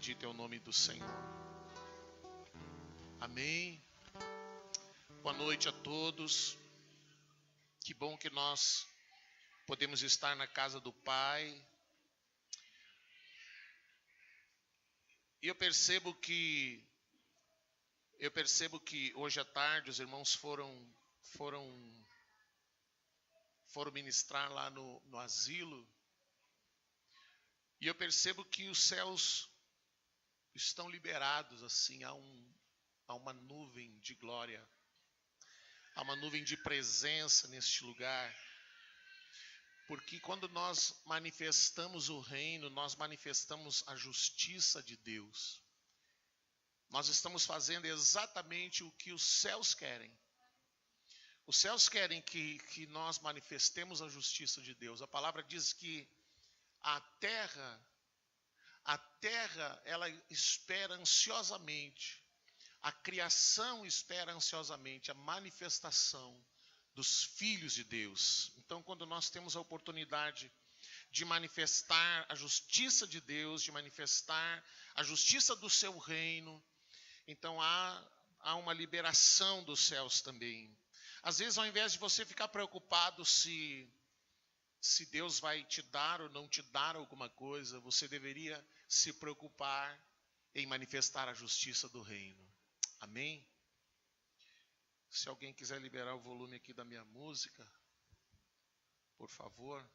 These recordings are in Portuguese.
Bendito é o nome do Senhor. Amém. Boa noite a todos. Que bom que nós podemos estar na casa do Pai. E eu percebo que hoje à tarde os irmãos foram ministrar lá no asilo. E eu percebo que os céus estão liberados, assim, há uma nuvem de glória, há uma nuvem de presença neste lugar. Porque quando nós manifestamos o reino, nós manifestamos a justiça de Deus. Nós estamos fazendo exatamente o que os céus querem. Os céus querem que nós manifestemos a justiça de Deus. A palavra diz que a terra, ela espera ansiosamente, a criação espera ansiosamente a manifestação dos filhos de Deus. Então, quando nós temos a oportunidade de manifestar a justiça de Deus, de manifestar a justiça do seu reino, então há uma liberação dos céus também. Às vezes, ao invés de você ficar preocupado se Deus vai te dar ou não te dar alguma coisa, você deveria se preocupar em manifestar a justiça do reino. Amém? Se alguém quiser liberar o volume aqui da minha música, por favor.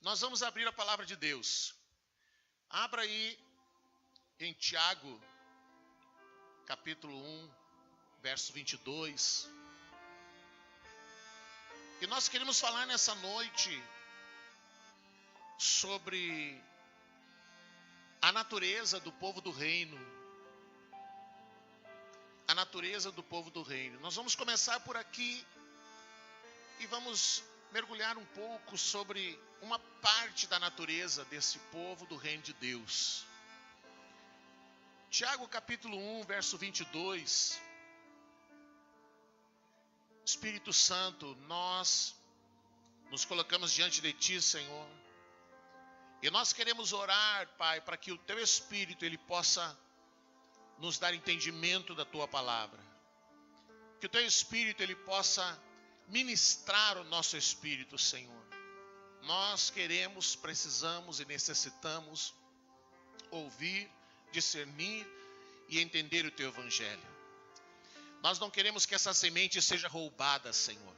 Nós vamos abrir a palavra de Deus. Abra aí em Tiago, capítulo 1, verso 22. E nós queremos falar nessa noite sobre a natureza do povo do reino. A natureza do povo do reino. Nós vamos começar por aqui e vamos mergulhar um pouco sobre uma parte da natureza desse povo do reino de Deus. Tiago capítulo 1, verso 22. Espírito Santo, nós nos colocamos diante de Ti, Senhor. E nós queremos orar, Pai, para que o Teu Espírito, Ele possa nos dar entendimento da Tua palavra. Que o Teu Espírito, Ele possa ministrar o nosso espírito, Senhor. Nós queremos, precisamos e necessitamos ouvir, discernir e entender o Teu Evangelho. Nós não queremos que essa semente seja roubada, Senhor.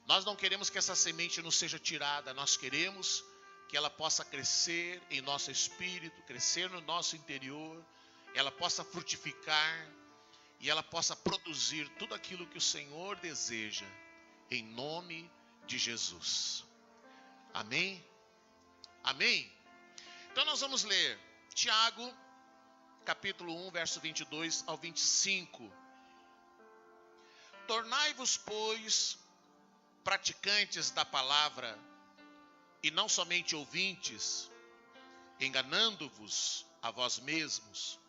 Nós não queremos que essa semente nos seja tirada. Nós queremos que ela possa crescer em nosso espírito, crescer no nosso interior, ela possa frutificar e ela possa produzir tudo aquilo que o Senhor deseja, em nome de Jesus. Amém? Amém? Então nós vamos ler Tiago, capítulo 1, verso 22 ao 25. Tornai-vos, pois, praticantes da palavra, e não somente ouvintes, enganando-vos a vós mesmos.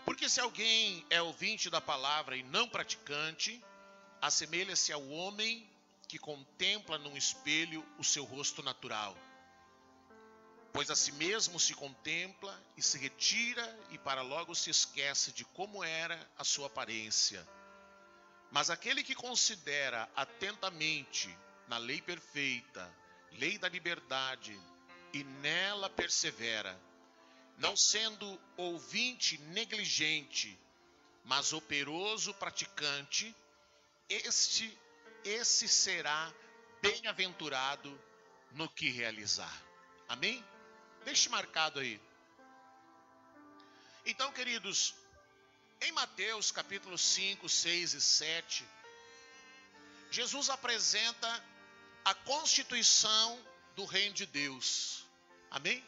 Porque se alguém é ouvinte da palavra e não praticante, assemelha-se ao homem que contempla num espelho o seu rosto natural. Pois a si mesmo se contempla e se retira e para logo se esquece de como era a sua aparência. Mas aquele que considera atentamente na lei perfeita, lei da liberdade, e nela persevera, não sendo ouvinte negligente, mas operoso praticante, esse será bem-aventurado no que realizar. Amém? Deixe marcado aí. Então, queridos, em Mateus capítulo 5, 6 e 7, Jesus apresenta a constituição do reino de Deus. Amém?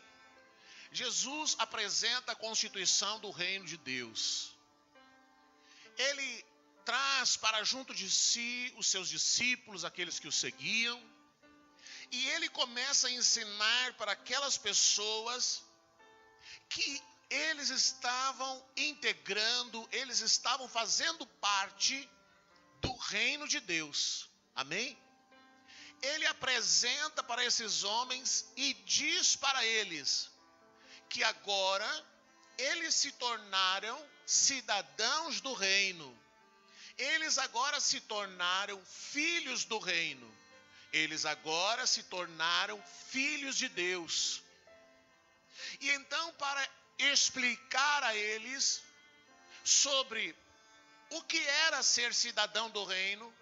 Jesus apresenta a constituição do reino de Deus. Ele traz para junto de si os seus discípulos, aqueles que o seguiam, e ele começa a ensinar para aquelas pessoas que eles estavam integrando, eles estavam fazendo parte do reino de Deus. Amém? Ele apresenta para esses homens e diz para eles que agora eles se tornaram cidadãos do reino. Eles agora se tornaram filhos do reino. Eles agora se tornaram filhos de Deus. E então, para explicar a eles sobre o que era ser cidadão do reino,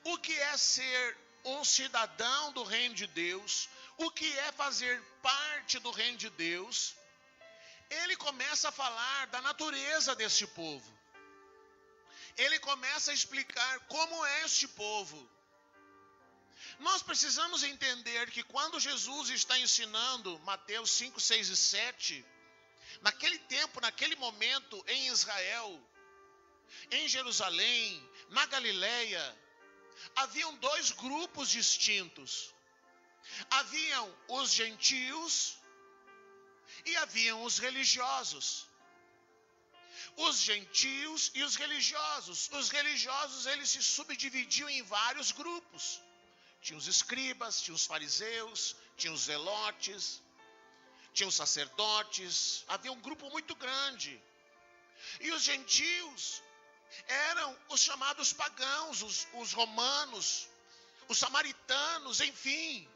o que é ser um cidadão do reino de Deus, o que é fazer parte do reino de Deus, ele começa a falar da natureza deste povo. Ele começa a explicar como é este povo. Nós precisamos entender que quando Jesus está ensinando Mateus 5, 6 e 7, naquele tempo, naquele momento, em Israel, em Jerusalém, na Galileia, haviam dois grupos distintos. Haviam os gentios e haviam os religiosos. Os gentios e os religiosos. Os religiosos, eles se subdividiam em vários grupos. Tinha os escribas, tinha os fariseus, tinha os zelotes, tinha os sacerdotes. Havia um grupo muito grande. E os gentios eram os chamados pagãos, os romanos, os samaritanos, enfim.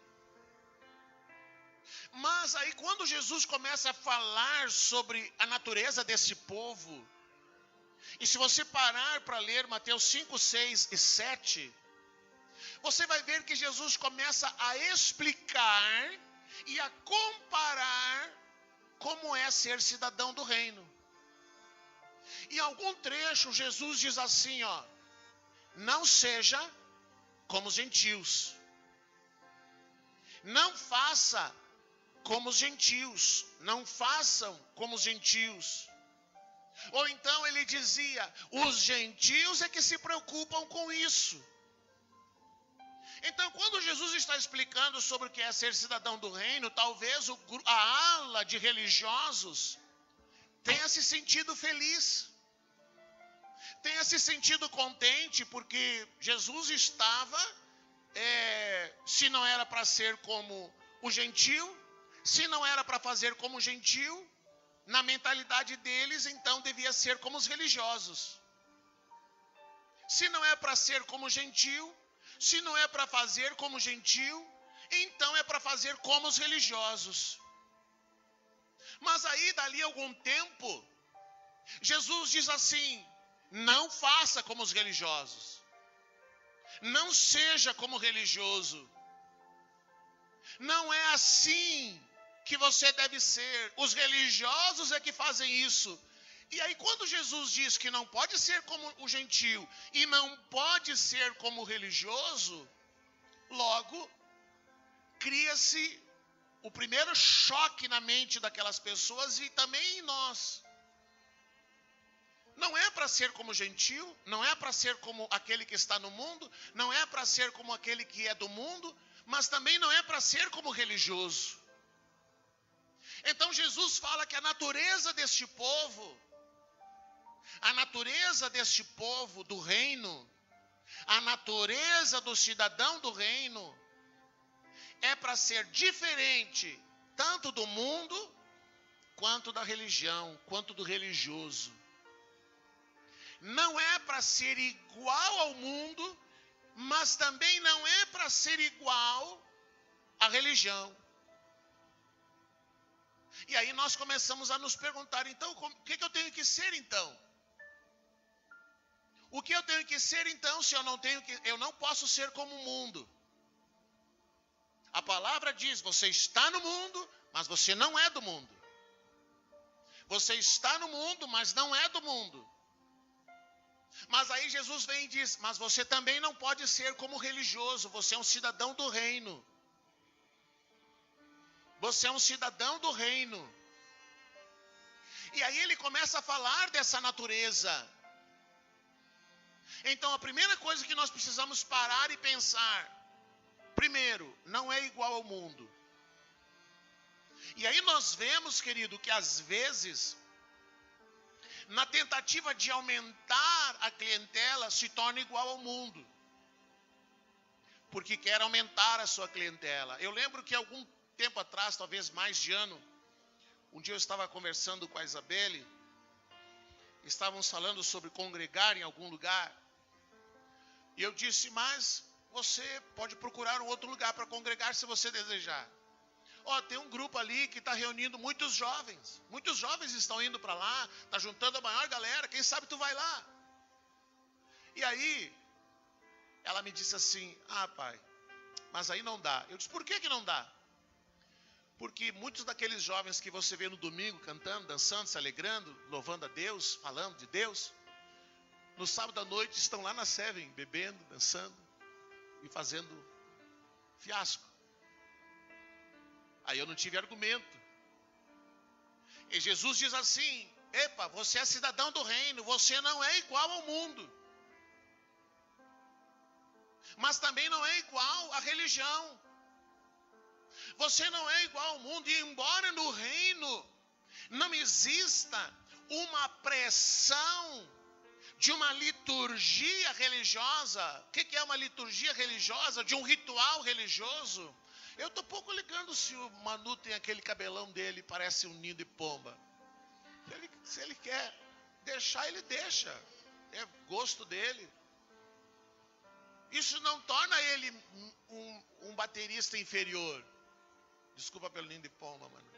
Mas aí quando Jesus começa a falar sobre a natureza desse povo, e se você parar para ler Mateus 5, 6 e 7, você vai ver que Jesus começa a explicar e a comparar como é ser cidadão do reino. Em algum trecho, Jesus diz assim, não seja como os gentios. Não faça como os gentios. Não façam como os gentios. Ou então ele dizia, os gentios é que se preocupam com isso. Então, quando Jesus está explicando sobre o que é ser cidadão do reino, talvez a ala de religiosos tenha se sentido feliz, tenha se sentido contente, porque Jesus estava, se não era para ser como o gentio, se não era para fazer como o gentio, na mentalidade deles, então devia ser como os religiosos. Se não é para ser como o gentio, se não é para fazer como gentio, então é para fazer como os religiosos. Mas aí, dali a algum tempo, Jesus diz assim, não faça como os religiosos. Não seja como religioso. Não é assim que você deve ser. Os religiosos é que fazem isso. E aí quando Jesus diz que não pode ser como o gentio e não pode ser como o religioso, logo cria-se o primeiro choque na mente daquelas pessoas e também em nós. Não é para ser como o gentio, não é para ser como aquele que está no mundo, não é para ser como aquele que é do mundo, mas também não é para ser como religioso. Então Jesus fala que a natureza deste povo do reino, a natureza do cidadão do reino, é para ser diferente tanto do mundo, quanto da religião, quanto do religioso. Não é para ser igual ao mundo, mas também não é para ser igual à religião. E aí nós começamos a nos perguntar, então, o que eu tenho que ser então? O que eu tenho que ser então, se eu não posso ser como o mundo? A palavra diz, você está no mundo, mas você não é do mundo. Você está no mundo, mas não é do mundo. Mas aí Jesus vem e diz, mas você também não pode ser como religioso, você é um cidadão do reino. Você é um cidadão do reino. E aí ele começa a falar dessa natureza. Então a primeira coisa que nós precisamos parar e pensar, primeiro, não é igual ao mundo. E aí nós vemos, querido, que às vezes, na tentativa de aumentar a clientela, se torna igual ao mundo. Porque quer aumentar a sua clientela. Eu lembro que algum tempo atrás, talvez mais de ano, Um dia eu estava conversando com a Isabelle, estávamos falando sobre congregar em algum lugar, e eu disse, mas você pode procurar um outro lugar para congregar se você desejar. Tem um grupo ali que está reunindo muitos jovens estão indo para lá, está juntando a maior galera, quem sabe tu vai lá. E aí, ela me disse assim, pai, mas aí não dá. Eu disse, por que não dá? Porque muitos daqueles jovens que você vê no domingo cantando, dançando, se alegrando, louvando a Deus, falando de Deus, no sábado à noite estão lá na Seven, bebendo, dançando e fazendo fiasco. Aí eu não tive argumento. E Jesus diz assim, você é cidadão do reino, você não é igual ao mundo. Mas também não é igual à religião. Você não é igual ao mundo, e embora no reino não exista uma pressão de uma liturgia religiosa. O que é uma liturgia religiosa? De um ritual religioso. Eu estou pouco ligando se o Manu tem aquele cabelão dele, parece um ninho de pomba. Se ele quer deixar, ele deixa. É gosto dele. Isso não torna ele um baterista inferior. Desculpa pelo ninho de pomba, mano.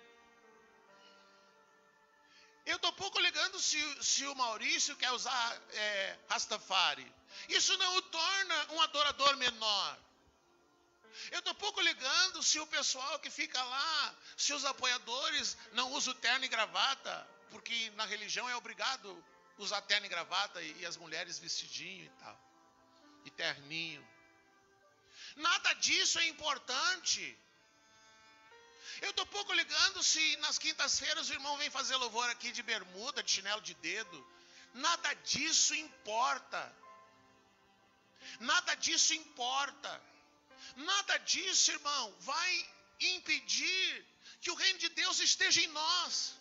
Eu estou pouco ligando se o Maurício quer usar Rastafari. Isso não o torna um adorador menor. Eu estou pouco ligando se o pessoal que fica lá, se os apoiadores não usam terno e gravata, porque na religião é obrigado usar terno e gravata e as mulheres vestidinho e tal, e terninho. Nada disso é importante. Eu estou pouco ligando se nas quintas-feiras o irmão vem fazer louvor aqui de bermuda, de chinelo de dedo. Nada disso importa. Nada disso importa. Nada disso, irmão, vai impedir que o reino de Deus esteja em nós.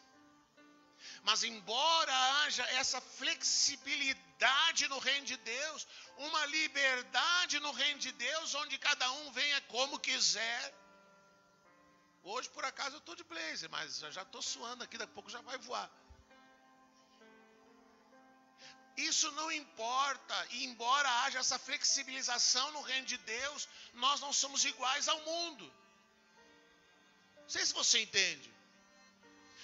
Mas embora haja essa flexibilidade no reino de Deus, uma liberdade no reino de Deus, onde cada um venha como quiser. Hoje, por acaso, eu estou de blazer, mas já estou suando aqui, daqui a pouco já vai voar. Isso não importa, e embora haja essa flexibilização no reino de Deus, nós não somos iguais ao mundo. Não sei se você entende.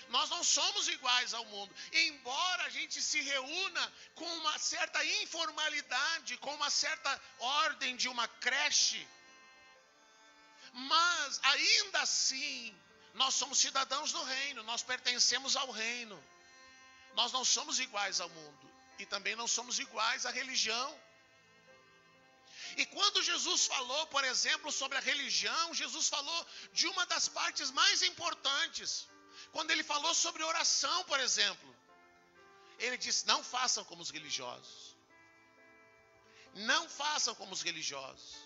Nós não somos iguais ao mundo. Embora a gente se reúna com uma certa informalidade, com uma certa ordem de uma creche, mas ainda assim, nós somos cidadãos do reino, nós pertencemos ao reino. Nós não somos iguais ao mundo e também não somos iguais à religião. E quando Jesus falou, por exemplo, sobre a religião, Jesus falou de uma das partes mais importantes. Quando ele falou sobre oração, por exemplo, ele disse, não façam como os religiosos. Não façam como os religiosos.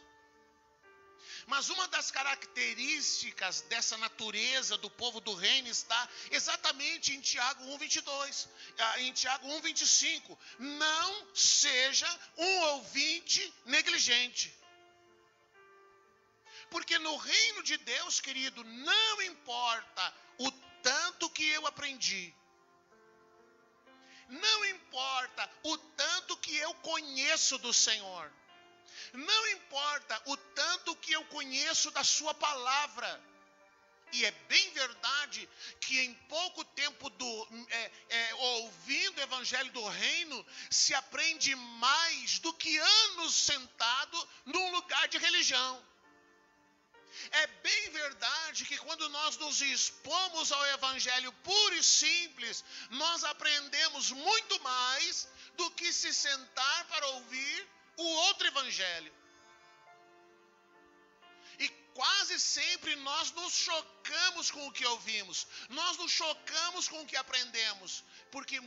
Mas uma das características dessa natureza do povo do reino está exatamente em Tiago 1:22, em Tiago 1:25. Não seja um ouvinte negligente. Porque no reino de Deus, querido, não importa o tanto que eu aprendi. Não importa o tanto que eu conheço do Senhor. Não importa o tanto que eu conheço da sua palavra. E é bem verdade que em pouco tempo ouvindo o evangelho do reino, se aprende mais do que anos sentado num lugar de religião. É bem verdade que quando nós nos expomos ao evangelho puro e simples, nós aprendemos muito mais do que se sentar para ouvir o outro evangelho. E quase sempre nós nos chocamos com o que ouvimos. Nós nos chocamos com o que aprendemos.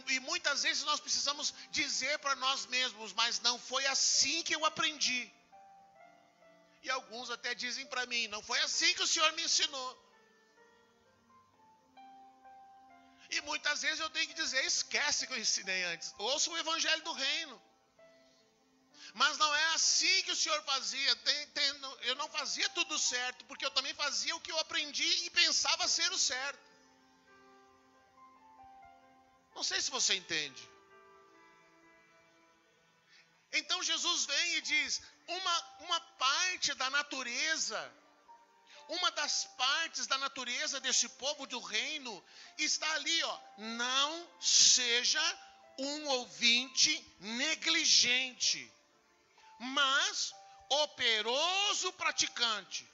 E muitas vezes nós precisamos dizer para nós mesmos, mas não foi assim que eu aprendi. E alguns até dizem para mim, não foi assim que o Senhor me ensinou. E muitas vezes eu tenho que dizer, esquece que eu ensinei antes. Ouça o evangelho do reino. Mas não é assim que o Senhor fazia. Eu não fazia tudo certo, porque eu também fazia o que eu aprendi e pensava ser o certo. Não sei se você entende. Então Jesus vem e diz, uma parte da natureza, uma das partes da natureza desse povo do reino está ali, ó. Não seja um ouvinte negligente, mas operoso praticante.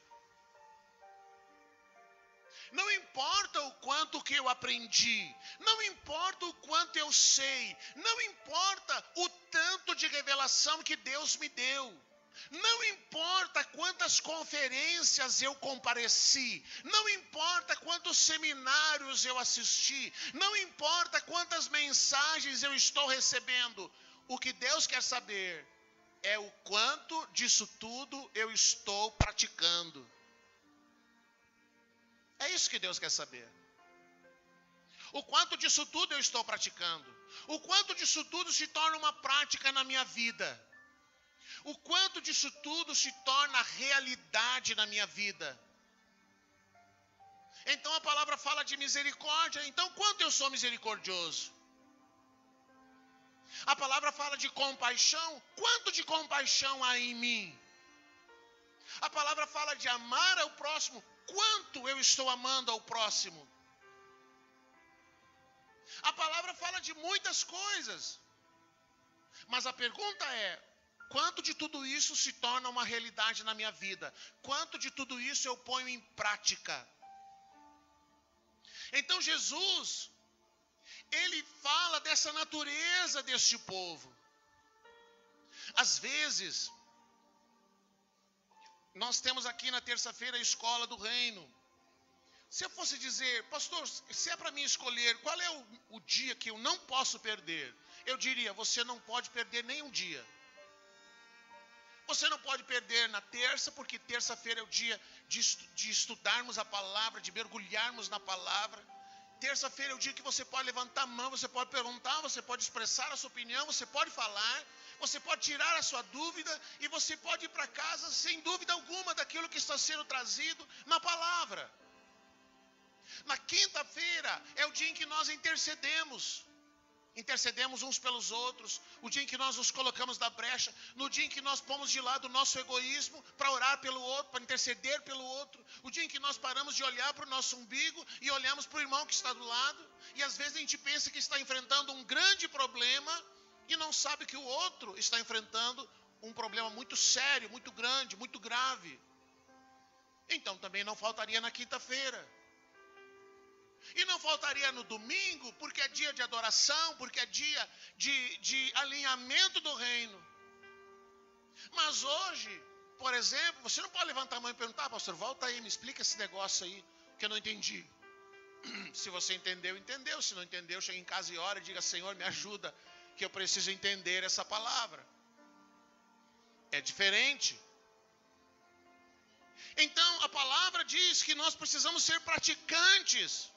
Não importa o quanto que eu aprendi, não importa o quanto eu sei, não importa o tanto de revelação que Deus me deu, não importa quantas conferências eu compareci, não importa quantos seminários eu assisti, não importa quantas mensagens eu estou recebendo, o que Deus quer saber é o quanto disso tudo eu estou praticando. É isso que Deus quer saber. O quanto disso tudo eu estou praticando. O quanto disso tudo se torna uma prática na minha vida. O quanto disso tudo se torna realidade na minha vida. Então a palavra fala de misericórdia. Então quanto eu sou misericordioso? A palavra fala de compaixão. Quanto de compaixão há em mim? A palavra fala de amar ao próximo. Quanto eu estou amando ao próximo? A palavra fala de muitas coisas. Mas a pergunta é, quanto de tudo isso se torna uma realidade na minha vida? Quanto de tudo isso eu ponho em prática? Então Jesus, ele fala dessa natureza deste povo. Às vezes, nós temos aqui na terça-feira a escola do reino. Se eu fosse dizer, pastor, se é para mim escolher qual é o dia que eu não posso perder, eu diria, você não pode perder nenhum dia. Você não pode perder na terça, porque terça-feira é o dia de estudarmos a palavra, de mergulharmos na palavra. Terça-feira é o dia que você pode levantar a mão, você pode perguntar, você pode expressar a sua opinião, você pode falar, você pode tirar a sua dúvida e você pode ir para casa sem dúvida alguma daquilo que está sendo trazido na palavra. Na quinta-feira é o dia em que nós intercedemos uns pelos outros, o dia em que nós nos colocamos na brecha, no dia em que nós pomos de lado o nosso egoísmo para orar pelo outro, para interceder pelo outro, o dia em que nós paramos de olhar para o nosso umbigo e olhamos para o irmão que está do lado, e às vezes a gente pensa que está enfrentando um grande problema e não sabe que o outro está enfrentando um problema muito sério, muito grande, muito grave. Então também não faltaria na quinta-feira. E não faltaria no domingo, porque é dia de adoração, porque é dia de alinhamento do reino. Mas hoje, por exemplo, você não pode levantar a mão e perguntar, pastor, volta aí, me explica esse negócio aí, que eu não entendi. Se você entendeu, entendeu. Se não entendeu, chega em casa e ora e diga, Senhor, me ajuda, que eu preciso entender essa palavra. É diferente. Então, a palavra diz que nós precisamos ser praticantes.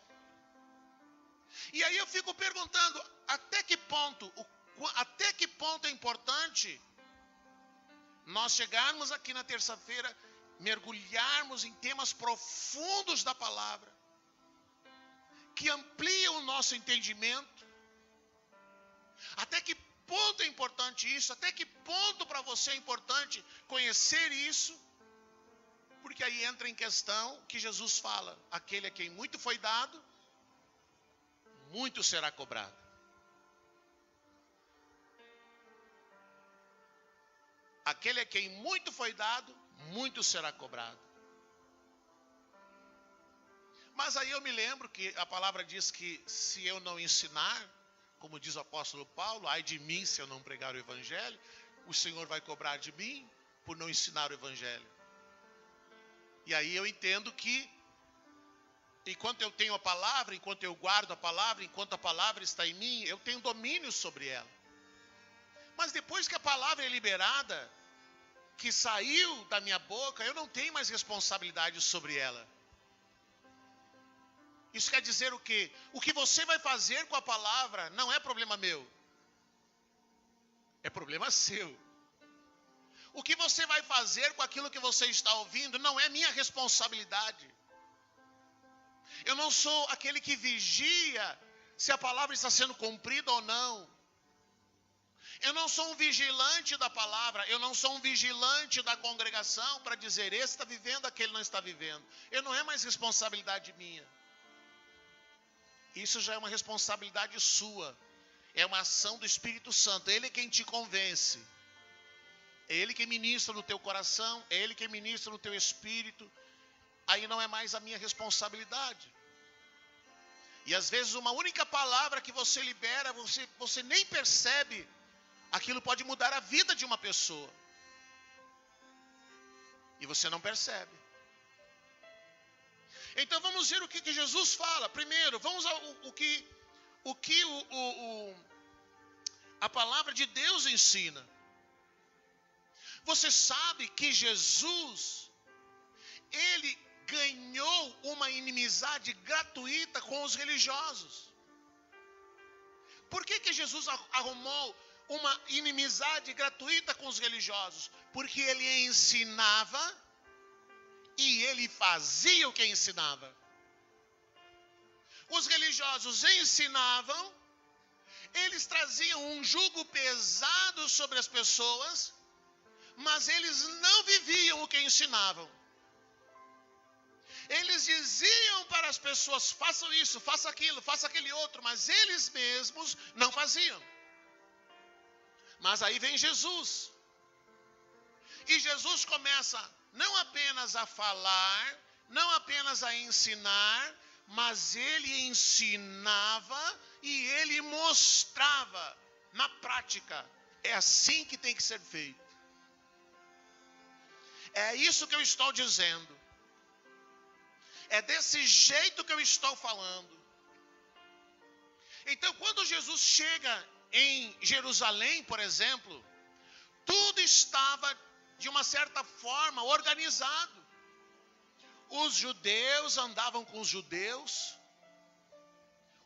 E aí eu fico perguntando, até que ponto é importante nós chegarmos aqui na terça-feira, mergulharmos em temas profundos da palavra, que ampliam o nosso entendimento. Até que ponto é importante isso? Até que ponto para você é importante conhecer isso? Porque aí entra em questão o que Jesus fala, aquele a quem muito foi dado, muito será cobrado. Aquele a quem muito foi dado, muito será cobrado. Mas aí eu me lembro que a palavra diz que se eu não ensinar, como diz o apóstolo Paulo, ai de mim se eu não pregar o evangelho, o Senhor vai cobrar de mim por não ensinar o evangelho. E aí eu entendo que enquanto eu tenho a palavra, enquanto eu guardo a palavra, enquanto a palavra está em mim, eu tenho domínio sobre ela. Mas depois que a palavra é liberada, que saiu da minha boca, eu não tenho mais responsabilidade sobre ela. Isso quer dizer o quê? O que você vai fazer com a palavra não é problema meu. É problema seu. O que você vai fazer com aquilo que você está ouvindo não é minha responsabilidade. Eu não sou aquele que vigia se a palavra está sendo cumprida ou não. Eu não sou um vigilante da palavra, eu não sou um vigilante da congregação para dizer, esse está vivendo, aquele não está vivendo. Não é mais responsabilidade minha. Isso já é uma responsabilidade sua. É uma ação do Espírito Santo. Ele é quem te convence. É Ele quem ministra no teu coração, é Ele quem ministra no teu espírito. Aí não é mais a minha responsabilidade. E às vezes uma única palavra que você libera, você nem percebe. Aquilo pode mudar a vida de uma pessoa. E você não percebe. Então vamos ver o que Jesus fala. Primeiro, vamos ao o que a palavra de Deus ensina. Você sabe que Jesus, ele ganhou uma inimizade gratuita com os religiosos. Por que Jesus arrumou uma inimizade gratuita com os religiosos? Porque ele ensinava e ele fazia o que ensinava. Os religiosos ensinavam, eles traziam um jugo pesado sobre as pessoas, mas eles não viviam o que ensinavam. Eles diziam para as pessoas, façam isso, faça aquilo, faça aquele outro, mas eles mesmos não faziam. Mas aí vem Jesus. E Jesus começa não apenas a falar, não apenas a ensinar, mas ele ensinava e ele mostrava na prática. É assim que tem que ser feito. É isso que eu estou dizendo. É desse jeito que eu estou falando. Então, quando Jesus chega em Jerusalém, por exemplo, tudo estava de uma certa forma organizado. Os judeus andavam com os judeus,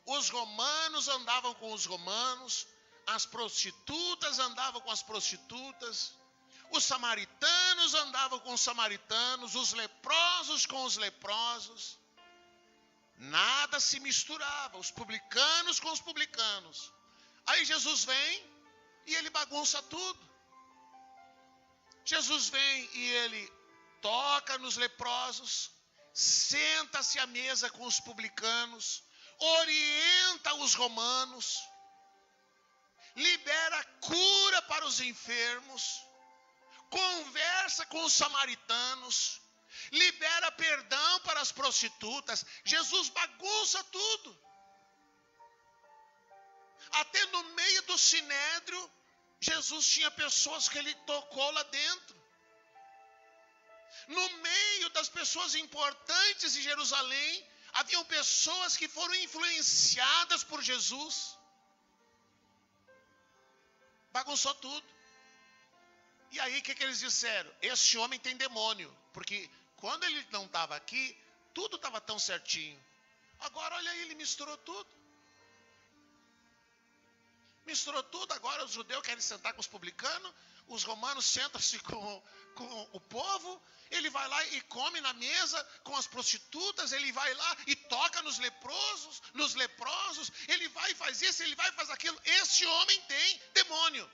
os romanos andavam com os romanos, as prostitutas andavam com as prostitutas, os samaritanos andavam com os samaritanos, os leprosos com os leprosos. Nada se misturava, os publicanos com os publicanos. Aí Jesus vem e ele bagunça tudo. Jesus vem e ele toca nos leprosos, senta-se à mesa com os publicanos, orienta os romanos, libera cura para os enfermos, conversa com os samaritanos, libera perdão para as prostitutas. Jesus bagunça tudo. Até no meio do sinédrio, Jesus tinha pessoas que ele tocou lá dentro. No meio das pessoas importantes de Jerusalém, haviam pessoas que foram influenciadas por Jesus. Bagunçou tudo. E aí o que eles disseram? Esse homem tem demônio. Porque quando ele não estava aqui, tudo estava tão certinho. Agora olha aí, ele misturou tudo. Misturou tudo, agora os judeus querem sentar com os publicanos, os romanos sentam-se com o povo, ele vai lá e come na mesa com as prostitutas, ele vai lá e toca nos leprosos, ele vai e faz isso, ele vai e faz aquilo. Esse homem tem demônio.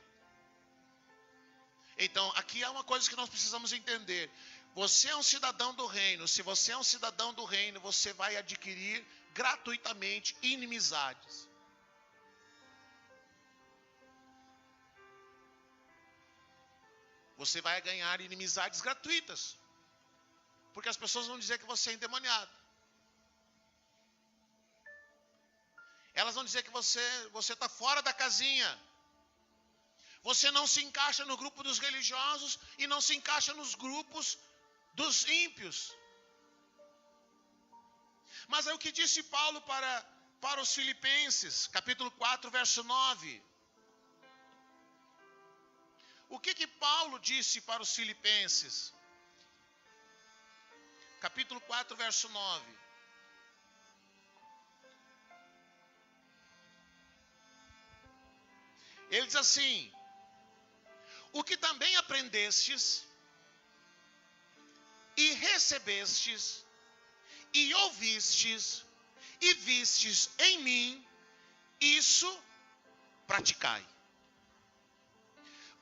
Então, aqui há uma coisa que nós precisamos entender. Você é um cidadão do reino. Se você é um cidadão do reino, você vai adquirir gratuitamente inimizades. Você vai ganhar inimizades gratuitas. Porque as pessoas vão dizer que você é endemoniado. Elas vão dizer que você está fora da casinha. Você não se encaixa no grupo dos religiosos e não se encaixa nos grupos dos ímpios. Mas é o que disse Paulo para os Filipenses, capítulo 4, verso 9. O que Paulo disse para os Filipenses? Capítulo 4, verso 9. Ele diz assim: o que também aprendestes, e recebestes, e ouvistes, e vistes em mim, isso praticai.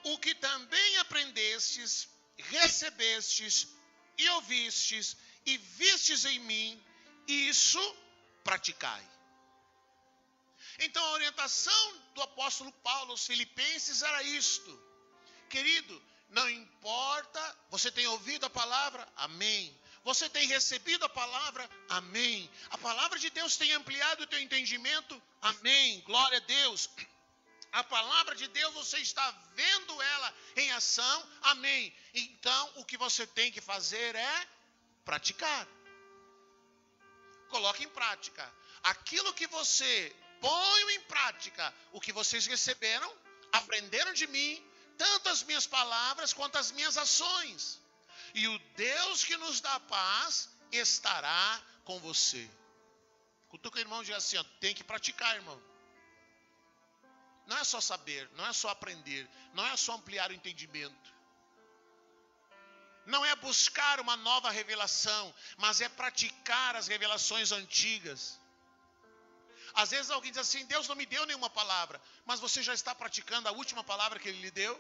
O que também aprendestes, recebestes e ouvistes e vistes em mim, isso praticai. Então a orientação do apóstolo Paulo aos filipenses era isto. Querido, não importa, você tem ouvido a palavra? Amém. Você tem recebido a palavra? Amém. A palavra de Deus tem ampliado o teu entendimento? Amém. Glória a Deus. A palavra de Deus, você está vendo ela em ação? Amém. Então, o que você tem que fazer é praticar. Coloque em prática. Aquilo que você põe em prática, o que vocês receberam, aprenderam de mim, tanto as minhas palavras quanto as minhas ações. E o Deus que nos dá paz estará com você. Cutuca o irmão e diz assim, ó, tem que praticar, irmão. Não é só saber, não é só aprender, não é só ampliar o entendimento. Não é buscar uma nova revelação, mas é praticar as revelações antigas. Às vezes alguém diz assim, Deus não me deu nenhuma palavra, mas você já está praticando a última palavra que Ele lhe deu?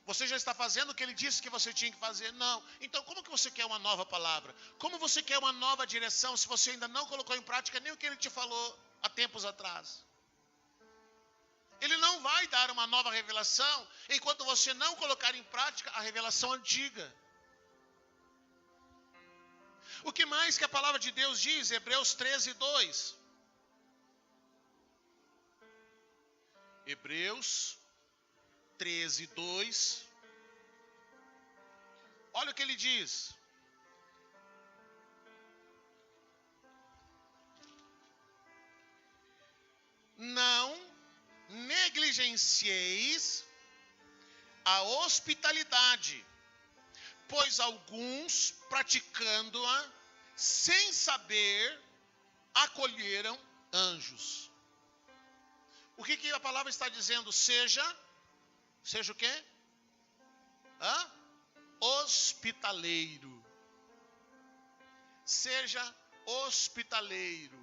Você já está fazendo o que Ele disse que você tinha que fazer? Não. Então como que você quer uma nova palavra? Como você quer uma nova direção se você ainda não colocou em prática nem o que Ele te falou há tempos atrás? Ele não vai dar uma nova revelação enquanto você não colocar em prática a revelação antiga. O que mais que a palavra de Deus diz? Hebreus 13:2. Hebreus 13:2. Olha o que ele diz. Não negligencieis a hospitalidade, pois alguns, praticando-a, sem saber, acolheram anjos. O que a palavra está dizendo? Seja o quê? Hospitaleiro. Seja hospitaleiro.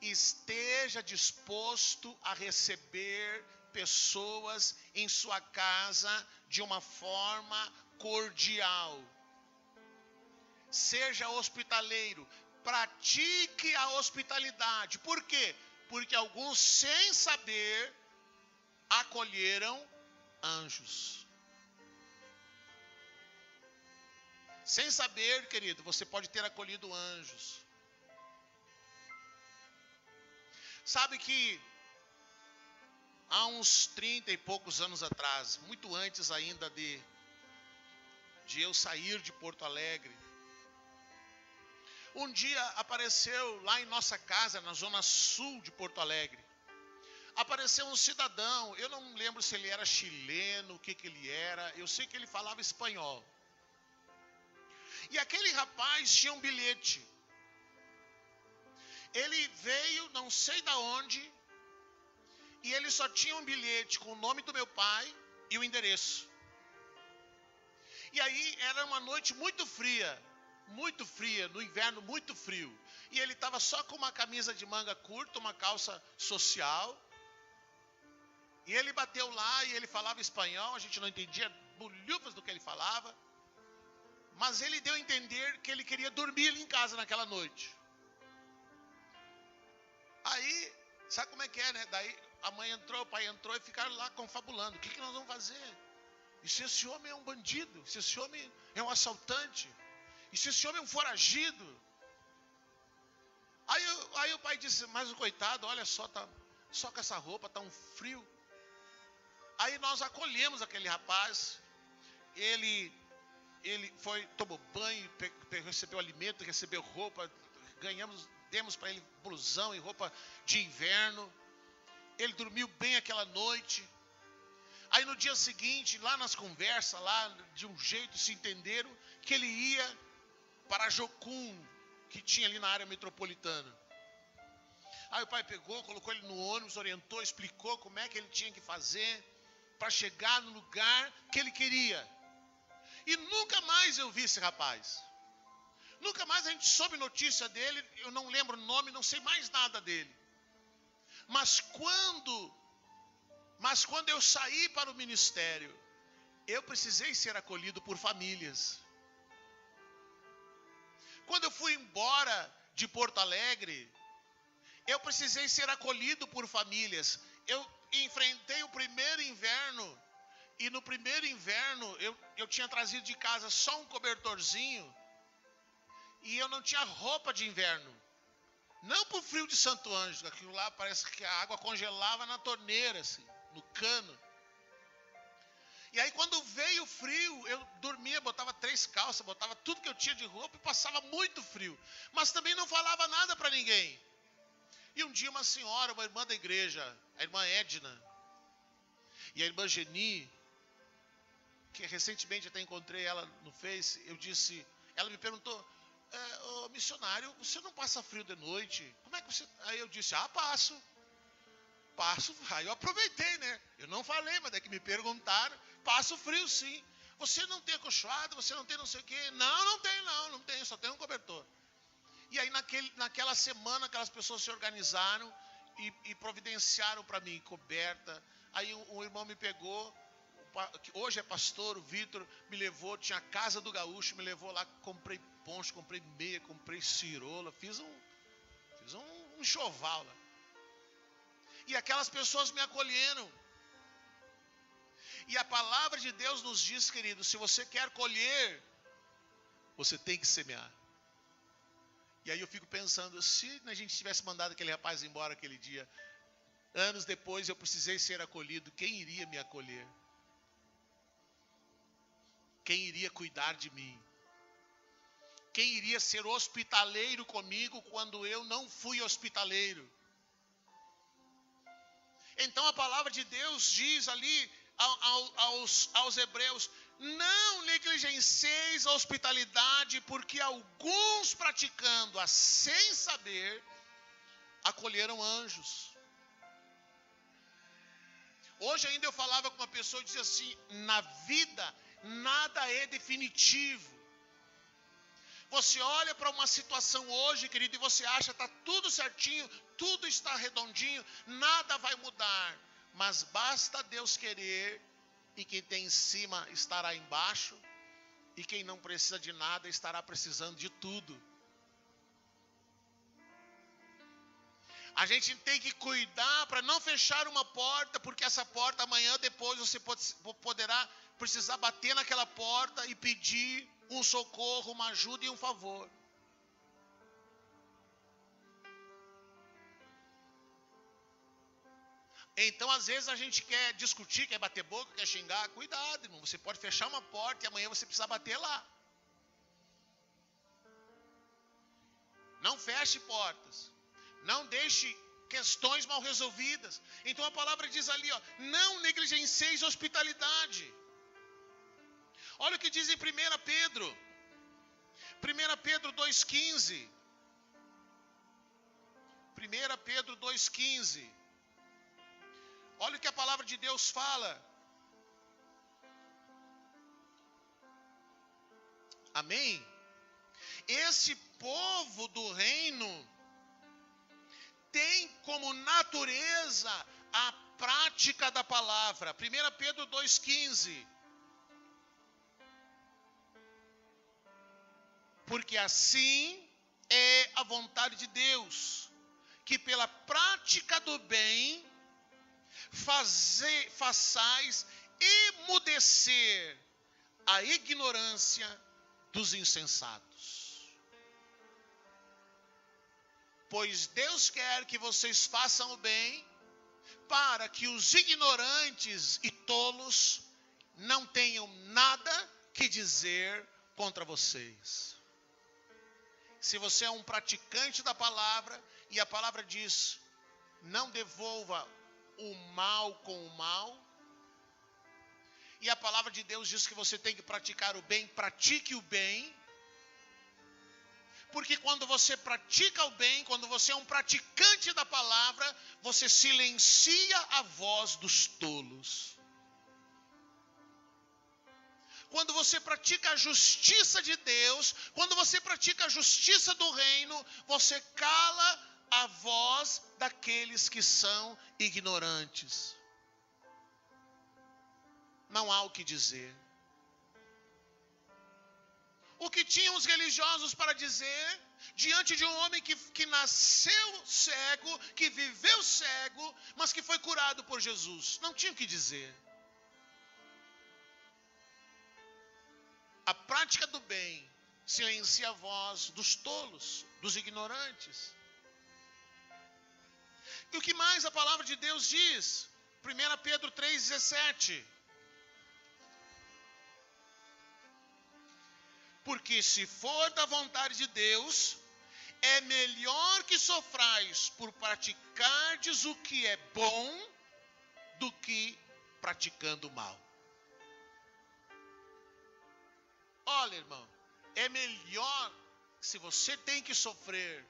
Esteja disposto a receber pessoas em sua casa de uma forma cordial. Seja hospitaleiro, pratique a hospitalidade. Por quê? Porque alguns, sem saber, acolheram anjos. Sem saber, querido, você pode ter acolhido anjos. Sabe que há uns 30 e poucos anos atrás, muito antes ainda de eu sair de Porto Alegre, um dia apareceu lá em nossa casa, na zona sul de Porto Alegre, apareceu um cidadão, eu não lembro se ele era chileno, o que ele era, eu sei que ele falava espanhol. E aquele rapaz tinha um bilhete. Ele veio, não sei da onde, e ele só tinha um bilhete com o nome do meu pai e o endereço. E aí era uma noite muito fria, no inverno muito frio. E ele estava só com uma camisa de manga curta, uma calça social. E ele bateu lá e ele falava espanhol, a gente não entendia bolhufas do que ele falava. Mas ele deu a entender que ele queria dormir ali em casa naquela noite. Aí, sabe como é que é, né? Daí a mãe entrou, o pai entrou e ficaram lá confabulando. O que nós vamos fazer? E se esse homem é um bandido? Se esse homem é um assaltante? E se esse homem é um foragido? Aí o pai disse, mas o coitado, olha só, tá só com essa roupa, tá um frio. Aí nós acolhemos aquele rapaz. Ele tomou banho, recebeu alimento, recebeu roupa, demos para ele blusão e roupa de inverno. Ele dormiu bem aquela noite. Aí no dia seguinte, lá nas conversas, lá de um jeito se entenderam que ele ia para Jocum, que tinha ali na área metropolitana. Aí o pai pegou, colocou ele no ônibus, orientou, explicou como é que ele tinha que fazer para chegar no lugar que ele queria. E nunca mais eu vi esse rapaz. Nunca mais a gente soube notícia dele, eu não lembro o nome, não sei mais nada dele. Mas quando eu saí para o ministério, eu precisei ser acolhido por famílias. Quando eu fui embora de Porto Alegre, eu precisei ser acolhido por famílias. Eu enfrentei o primeiro inverno, e no primeiro inverno eu tinha trazido de casa só um cobertorzinho, e eu não tinha roupa de inverno. Não para o frio de Santo Ângelo, aquilo lá parece que a água congelava na torneira, assim, no cano. E aí quando veio o frio, eu dormia, botava 3 calças, botava tudo que eu tinha de roupa e passava muito frio. Mas também não falava nada para ninguém. E um dia uma senhora, uma irmã da igreja, a irmã Edna, e a irmã Geni, que recentemente até encontrei ela no Face, ela me perguntou, missionário, você não passa frio de noite? Como é que você... Aí eu disse, passo. Aí eu aproveitei, né? Eu não falei, mas é que me perguntaram, passo frio sim. Você não tem acolchoado, você não tem não sei o quê? Não tenho, só tenho um cobertor. E aí naquela semana aquelas pessoas se organizaram e providenciaram para mim coberta. Aí um irmão me pegou, que hoje é pastor, o Vitor, me levou, tinha a Casa do Gaúcho, me levou lá, comprei poncho, comprei meia, comprei cirola, fiz um enxoval lá. E aquelas pessoas me acolheram. E a palavra de Deus nos diz, querido, se você quer colher, você tem que semear. E aí eu fico pensando, se a gente tivesse mandado aquele rapaz embora aquele dia, anos depois eu precisei ser acolhido, quem iria me acolher? Quem iria cuidar de mim? Quem iria ser hospitaleiro comigo quando eu não fui hospitaleiro? Então a palavra de Deus diz ali aos hebreus, não negligencieis a hospitalidade, porque alguns praticando-a sem saber, acolheram anjos. Hoje ainda eu falava com uma pessoa e dizia assim, na vida nada é definitivo. Você olha para uma situação hoje, querido, e você acha que está tudo certinho, tudo está redondinho, nada vai mudar. Mas basta Deus querer, e quem tem em cima estará embaixo, e quem não precisa de nada estará precisando de tudo. A gente tem que cuidar para não fechar uma porta, porque essa porta amanhã depois você poderá precisar bater naquela porta e pedir um socorro, uma ajuda e um favor. Então, às vezes, a gente quer discutir, quer bater boca, quer xingar. Cuidado, irmão. Você pode fechar uma porta e amanhã você precisa bater lá. Não feche portas. Não deixe questões mal resolvidas. Então, a palavra diz ali, não negligencieis a hospitalidade. Olha o que diz em 1 Pedro. 1 Pedro 2,15. 1 Pedro 2,15. Olha o que a palavra de Deus fala. Amém? Esse povo do reino tem como natureza a prática da palavra. 1 Pedro 2,15. Porque assim é a vontade de Deus, que pela prática do bem façais emudecer a ignorância dos insensatos. Pois Deus quer que vocês façam o bem, para que os ignorantes e tolos não tenham nada que dizer contra vocês. Se você é um praticante da palavra, e a palavra diz, não devolva o mal com o mal, e a palavra de Deus diz que você tem que praticar o bem, pratique o bem, porque quando você pratica o bem, quando você é um praticante da palavra, você silencia a voz dos tolos. quando você pratica a justiça de Deus, quando você pratica a justiça do reino, você cala a voz daqueles que são ignorantes. Não há o que dizer. O que tinham os religiosos para dizer diante de um homem que nasceu cego, que viveu cego, mas que foi curado por Jesus? Não tinha o que dizer. A prática do bem silencia a voz dos tolos, dos ignorantes. E o que mais a palavra de Deus diz? 1 Pedro 3,17. Porque se for da vontade de Deus, é melhor que sofrais por praticardes o que é bom, do que praticando o mal. Olha, irmão, é melhor, se você tem que sofrer,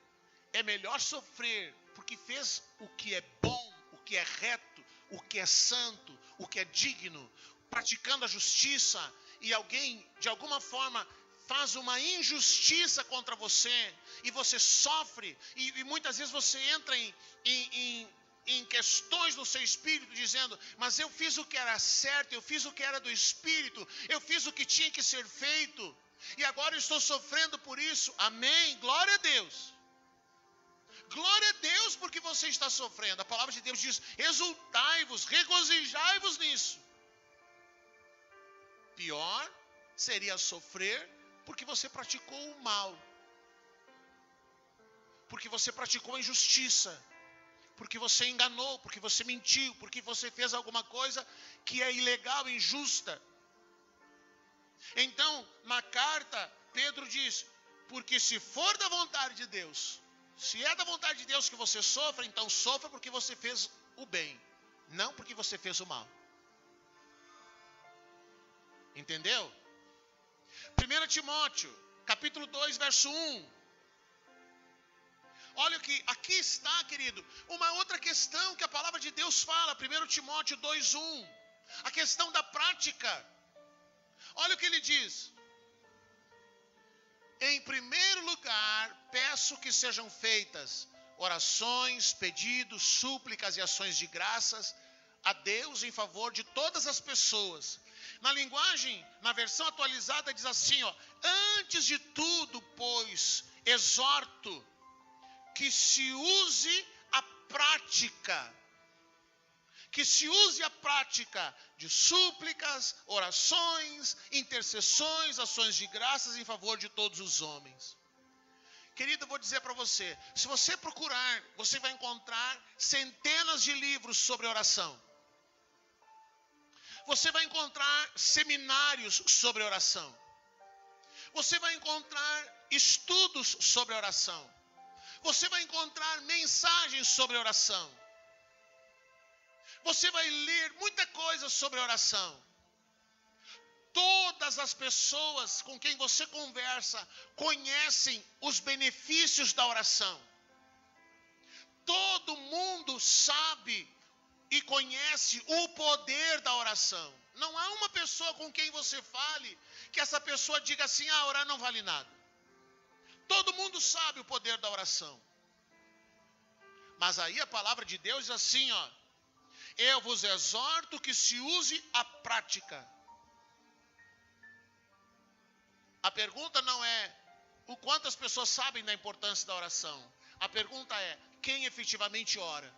é melhor sofrer porque fez o que é bom, o que é reto, o que é santo, o que é digno, praticando a justiça, e alguém, de alguma forma, faz uma injustiça contra você, e você sofre, e muitas vezes você entra em questões no seu espírito, dizendo, mas eu fiz o que era certo, eu fiz o que era do espírito, eu fiz o que tinha que ser feito, e agora eu estou sofrendo por isso. Amém, glória a Deus. Glória a Deus porque você está sofrendo. A palavra de Deus diz, exultai-vos, regozijai-vos nisso. Pior seria sofrer porque você praticou o mal, porque você praticou a injustiça, porque você enganou, porque você mentiu, porque você fez alguma coisa que é ilegal, injusta. Então, na carta, Pedro diz, porque se for da vontade de Deus, se é da vontade de Deus que você sofra, então sofra porque você fez o bem, não porque você fez o mal. Entendeu? 1 Timóteo, capítulo 2, verso 1. Olha que aqui está, querido, uma outra questão que a palavra de Deus fala, 1 Timóteo 2, 1. A questão da prática. Olha o que ele diz. Em primeiro lugar, peço que sejam feitas orações, pedidos, súplicas e ações de graças a Deus em favor de todas as pessoas. Na linguagem, na versão atualizada, diz assim, ó, antes de tudo, pois, exorto que se use a prática, de súplicas, orações, intercessões, ações de graças em favor de todos os homens. Querido, eu vou dizer para você, se você procurar, você vai encontrar centenas de livros sobre oração. Você vai encontrar seminários sobre oração. Você vai encontrar estudos sobre oração. Você vai encontrar mensagens sobre oração. Você vai ler muita coisa sobre oração. Todas as pessoas com quem você conversa conhecem os benefícios da oração. Todo mundo sabe e conhece o poder da oração. Não há uma pessoa com quem você fale que essa pessoa diga assim, orar não vale nada. Todo mundo sabe o poder da oração. Mas aí a palavra de Deus diz assim, eu vos exorto que se use a prática. A pergunta não é o quanto as pessoas sabem da importância da oração. A pergunta é, quem efetivamente ora?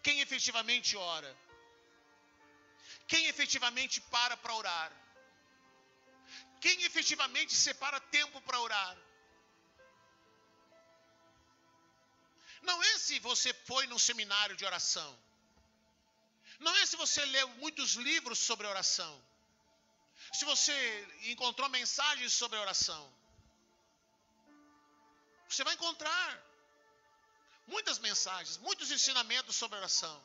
Quem efetivamente ora? Quem efetivamente para orar? Quem efetivamente separa tempo para orar? Não é se você foi num seminário de oração. Não é se você leu muitos livros sobre oração. Se você encontrou mensagens sobre oração. Você vai encontrar muitas mensagens, muitos ensinamentos sobre oração.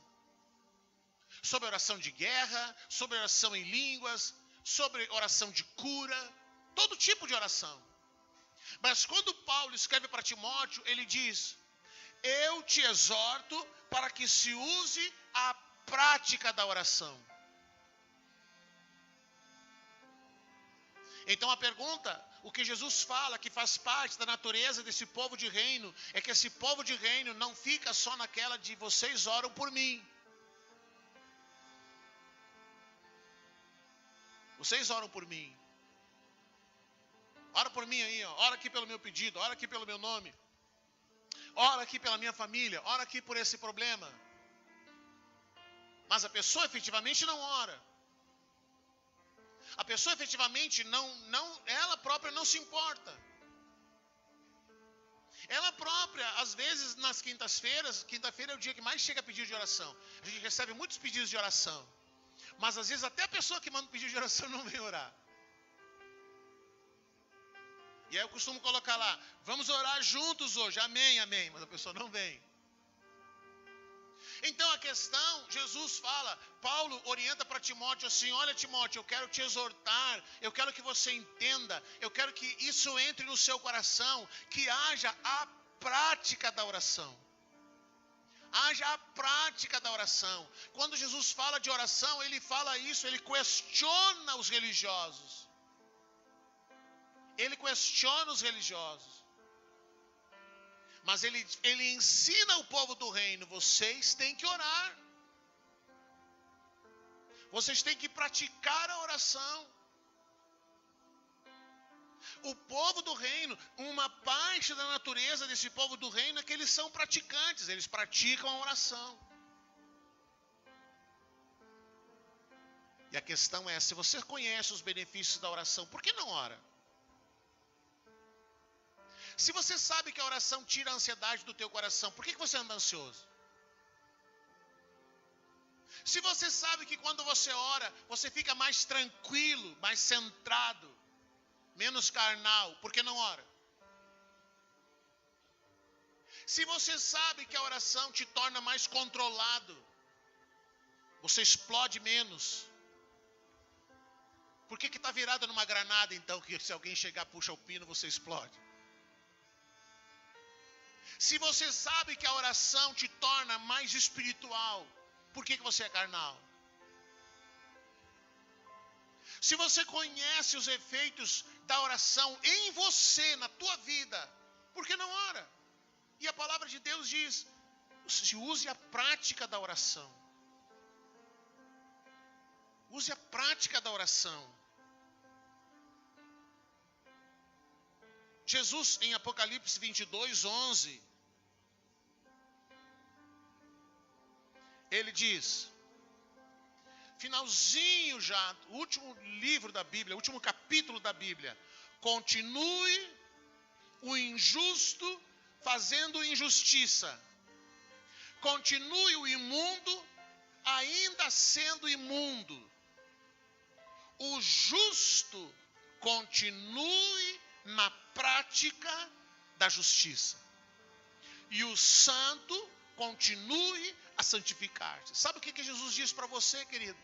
Sobre oração de guerra, sobre oração em línguas, sobre oração de cura, todo tipo de oração. Mas quando Paulo escreve para Timóteo, ele diz, eu te exorto para que se use a prática da oração. Então a pergunta, o que Jesus fala, que faz parte da natureza desse povo de reino, é que esse povo de reino não fica só naquela de vocês oram por mim. Vocês oram por mim. Ora por mim aí, ó. Ora aqui pelo meu pedido, ora aqui pelo meu nome. Ora aqui pela minha família, ora aqui por esse problema. Mas a pessoa efetivamente não ora. A pessoa efetivamente ela própria não se importa. Ela própria, às vezes nas quintas-feiras, quinta-feira é o dia que mais chega a pedido de oração. A gente recebe muitos pedidos de oração. Mas às vezes até a pessoa que manda um pedido de oração não vem orar. E aí eu costumo colocar lá, vamos orar juntos hoje, amém, amém. Mas a pessoa não vem. Então a questão, Jesus fala, Paulo orienta para Timóteo assim, olha Timóteo, eu quero te exortar, eu quero que você entenda, eu quero que isso entre no seu coração, que haja a prática da oração. Haja a prática da oração. Quando Jesus fala de oração, ele fala isso, ele questiona os religiosos. Ele questiona os religiosos. Mas ele ensina o povo do reino, vocês têm que orar. Vocês têm que praticar a oração. O povo do reino, uma parte da natureza desse povo do reino é que eles são praticantes, eles praticam a oração. E a questão é, se você conhece os benefícios da oração, por que não ora? Se você sabe que a oração tira a ansiedade do teu coração, por que você anda ansioso? Se você sabe que quando você ora, você fica mais tranquilo, mais centrado, menos carnal, por que não ora? Se você sabe que a oração te torna mais controlado, você explode menos. Por que está virada numa granada então, que se alguém chegar, puxa o pino, você explode? Se você sabe que a oração te torna mais espiritual, por que você é carnal? Se você conhece os efeitos da oração em você, na tua vida, por que não ora? E a palavra de Deus diz, se use a prática da oração. Use a prática da oração. Jesus, em Apocalipse 22, 11, ele diz, finalzinho já, o último livro da Bíblia, o último capítulo da Bíblia, continue o injusto fazendo injustiça, continue o imundo ainda sendo imundo, o justo continue na prática da justiça, e o santo continue a santificar-se. Sabe o que Jesus diz para você, querido?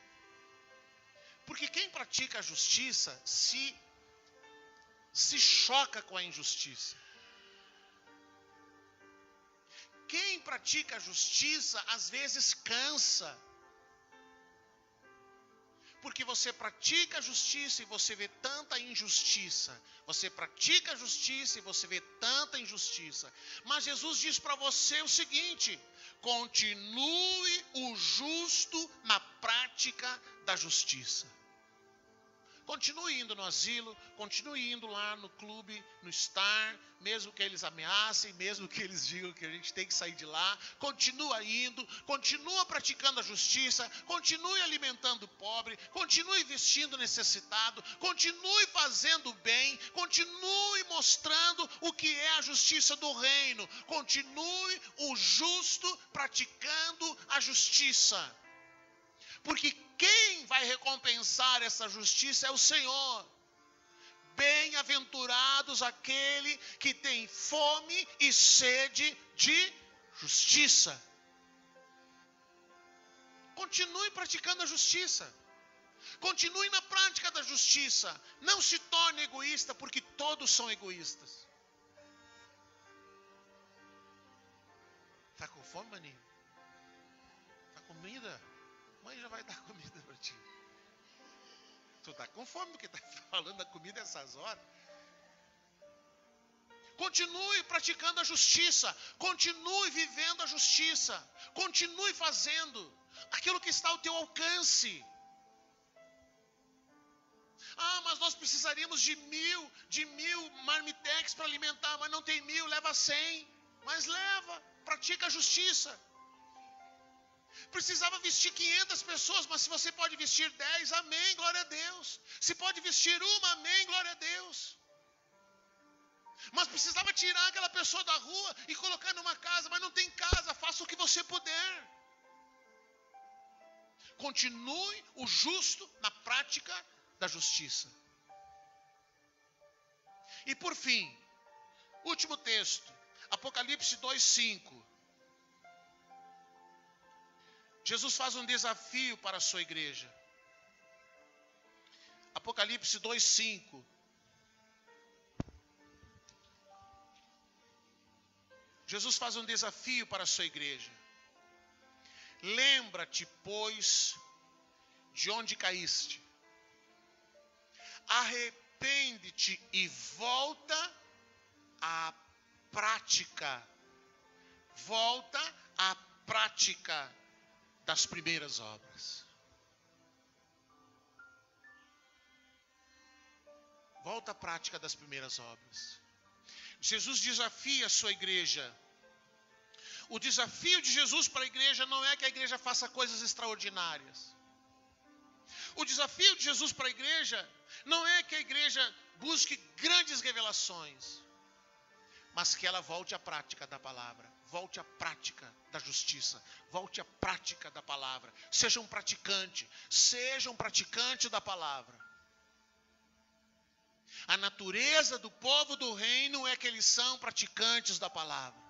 Porque quem pratica a justiça se choca com a injustiça. Quem pratica a justiça às vezes cansa. Porque você pratica a justiça e você vê tanta injustiça. Você pratica a justiça e você vê tanta injustiça. Mas Jesus diz para você o seguinte: continue o justo na prática da justiça. Continue indo no asilo, continue indo lá no clube, no Star, mesmo que eles ameacem, mesmo que eles digam que a gente tem que sair de lá. Continua indo, continua praticando a justiça, continue alimentando o pobre, continue vestindo o necessitado, continue fazendo o bem, continue mostrando o que é a justiça do reino. Continue o justo praticando a justiça. Porque quem vai recompensar essa justiça é o Senhor. Bem-aventurados aquele que tem fome e sede de justiça. Continue praticando a justiça. Continue na prática da justiça. Não se torne egoísta, porque todos são egoístas. Está com fome, maninho? Está com comida? Mãe já vai dar comida para ti. Tu está com fome porque está falando da comida essas horas. Continue praticando a justiça. Continue vivendo a justiça. Continue fazendo aquilo que está ao teu alcance. Ah, mas nós precisaríamos de mil marmitex para alimentar, mas não tem 1000, leva 100. Mas leva, pratica a justiça. Precisava vestir 500 pessoas, mas se você pode vestir 10, amém, glória a Deus. Se pode vestir uma, amém, glória a Deus. Mas precisava tirar aquela pessoa da rua e colocar numa casa, mas não tem casa, faça o que você puder. Continue o justo na prática da justiça. E por fim, último texto, Apocalipse 2:5. Jesus faz um desafio para a sua igreja. Apocalipse 2:5. Jesus faz um desafio para a sua igreja. Lembra-te, pois, de onde caíste. Arrepende-te e volta à prática. Volta à prática das primeiras obras. Volta à prática das primeiras obras. Jesus desafia a sua igreja. O desafio de Jesus para a igreja não é que a igreja faça coisas extraordinárias. O desafio de Jesus para a igreja não é que a igreja busque grandes revelações, mas que ela volte à prática da palavra, volte à prática da justiça, volte à prática da palavra. Seja um praticante da palavra. A natureza do povo do reino é que eles são praticantes da palavra.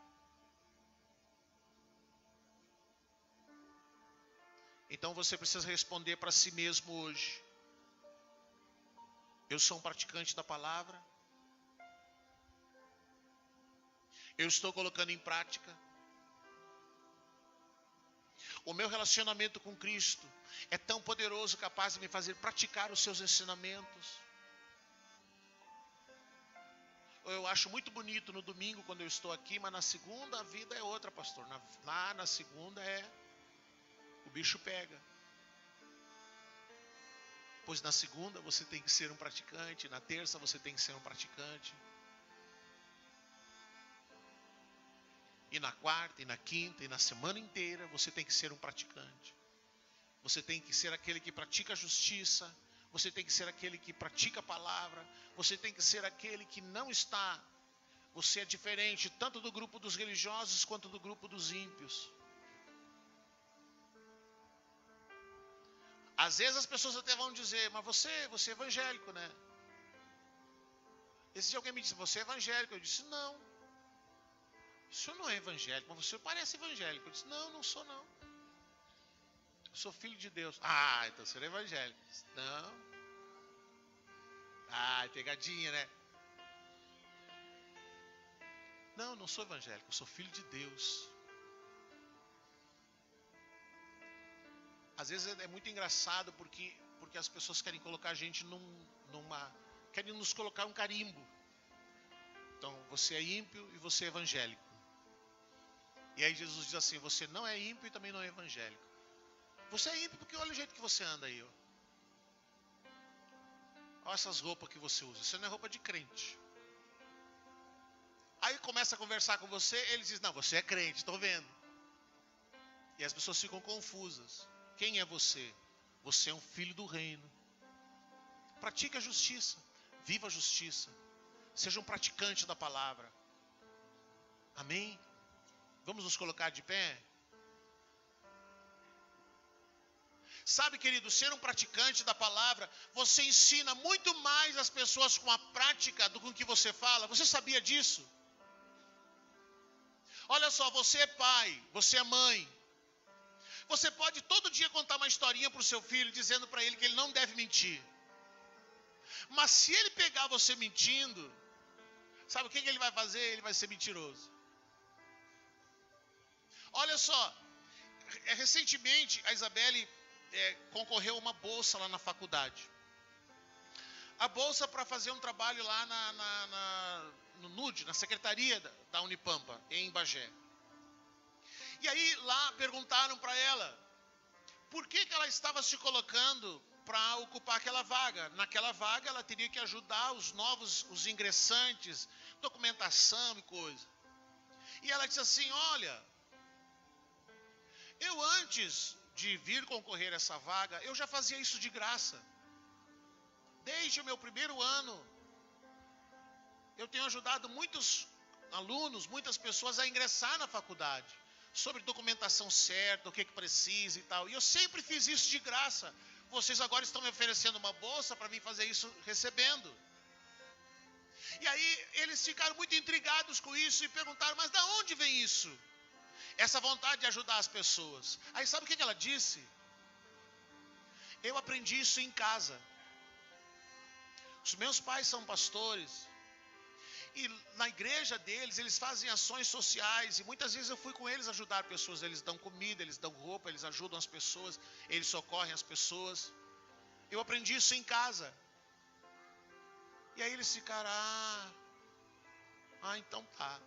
Então você precisa responder para si mesmo hoje: eu sou um praticante da palavra? Eu estou colocando em prática? O meu relacionamento com Cristo é tão poderoso, capaz de me fazer praticar os seus ensinamentos? Eu acho muito bonito no domingo quando eu estou aqui, mas na segunda a vida é outra, pastor. Lá na segunda o bicho pega. Pois na segunda você tem que ser um praticante, na terça você tem que ser um praticante. E na quarta, e na quinta, e na semana inteira você tem que ser um praticante. Você tem que ser aquele que pratica a justiça. Você tem que ser aquele que pratica a palavra. Você tem que ser aquele que não está. Você é diferente tanto do grupo dos religiosos quanto do grupo dos ímpios. Às vezes as pessoas até vão dizer: mas você é evangélico, né? Esse dia alguém me disse: você é evangélico. Eu disse: não. O senhor não é evangélico, mas você parece evangélico. Eu disse: não sou não. Eu sou filho de Deus. Ah, então você é evangélico. Eu disse: não. Ah, pegadinha, né? Não sou evangélico, eu sou filho de Deus. Às vezes é muito engraçado porque as pessoas querem colocar a gente querem nos colocar um carimbo. Então, você é ímpio e você é evangélico. E aí Jesus diz assim: você não é ímpio e também não é evangélico. Você é ímpio porque olha o jeito que você anda aí, ó. Olha essas roupas que você usa. Isso não é roupa de crente. Aí começa a conversar com você, ele diz: não, você é crente, estou vendo. E as pessoas ficam confusas. Quem é você? Você é um filho do reino. Pratique a justiça. Viva a justiça. Seja um praticante da palavra. Amém? Vamos nos colocar de pé? Sabe, querido, ser um praticante da palavra, você ensina muito mais as pessoas com a prática do que com o que você fala. Você sabia disso? Olha só, você é pai, você é mãe. Você pode todo dia contar uma historinha para o seu filho, dizendo para ele que ele não deve mentir. Mas se ele pegar você mentindo, sabe o que ele vai fazer? Ele vai ser mentiroso. Olha só, recentemente a Isabelle concorreu a uma bolsa lá na faculdade. a bolsa para fazer um trabalho lá no NUD, na secretaria da Unipampa, em Bagé. E aí lá perguntaram para ela por que ela estava se colocando para ocupar aquela vaga. Naquela vaga ela teria que ajudar os ingressantes, documentação e coisa. E ela disse assim: olha, eu antes de vir concorrer a essa vaga, eu já fazia isso de graça. Desde o meu primeiro ano, eu tenho ajudado muitos alunos, muitas pessoas a ingressar na faculdade, sobre documentação certa, o que precisa e tal. E eu sempre fiz isso de graça. Vocês agora estão me oferecendo uma bolsa para mim fazer isso recebendo. E aí eles ficaram muito intrigados com isso e perguntaram: mas de onde vem isso? Essa vontade de ajudar as pessoas. Aí sabe o que ela disse? Eu aprendi isso em casa. Os meus pais são pastores. E na igreja deles, eles fazem ações sociais. E muitas vezes eu fui com eles ajudar pessoas. Eles dão comida, eles dão roupa, eles ajudam as pessoas. Eles socorrem as pessoas. Eu aprendi isso em casa. E aí eles ficaram: então tá.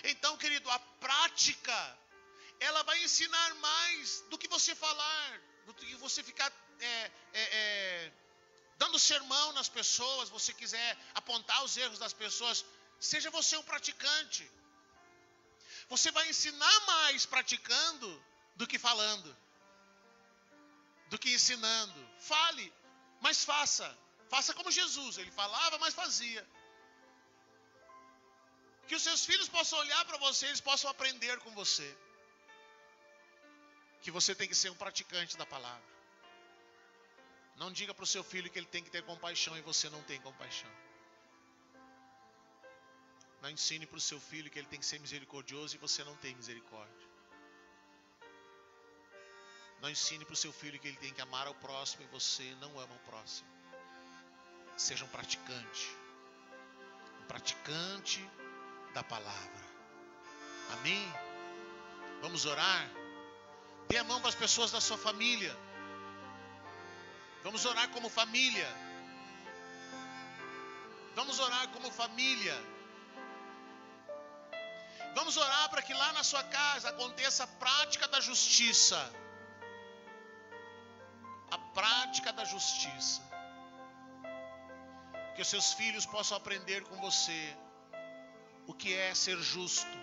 Então, querido, a prática, ela vai ensinar mais do que você falar, do que você ficar dando sermão nas pessoas. Você quiser apontar os erros das pessoas, seja você um praticante. Você vai ensinar mais praticando do que falando, do que ensinando. Fale, mas faça. Faça como Jesus, ele falava, mas fazia. Que os seus filhos possam olhar para você, eles possam aprender com você. Que você tem que ser um praticante da palavra. Não diga para o seu filho que ele tem que ter compaixão e você não tem compaixão. Não ensine para o seu filho que ele tem que ser misericordioso e você não tem misericórdia. Não ensine para o seu filho que ele tem que amar ao próximo e você não ama o próximo. Seja um praticante. Um praticante da palavra. Amém? Vamos orar? Dê a mão para as pessoas da sua família. Vamos orar como família. Vamos orar como família. Vamos orar para que lá na sua casa aconteça a prática da justiça. A prática da justiça. Que os seus filhos possam aprender com você o que é ser justo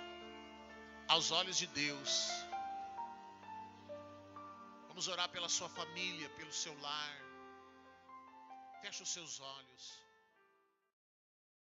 aos olhos de Deus. Vamos orar pela sua família, pelo seu lar. Feche os seus olhos.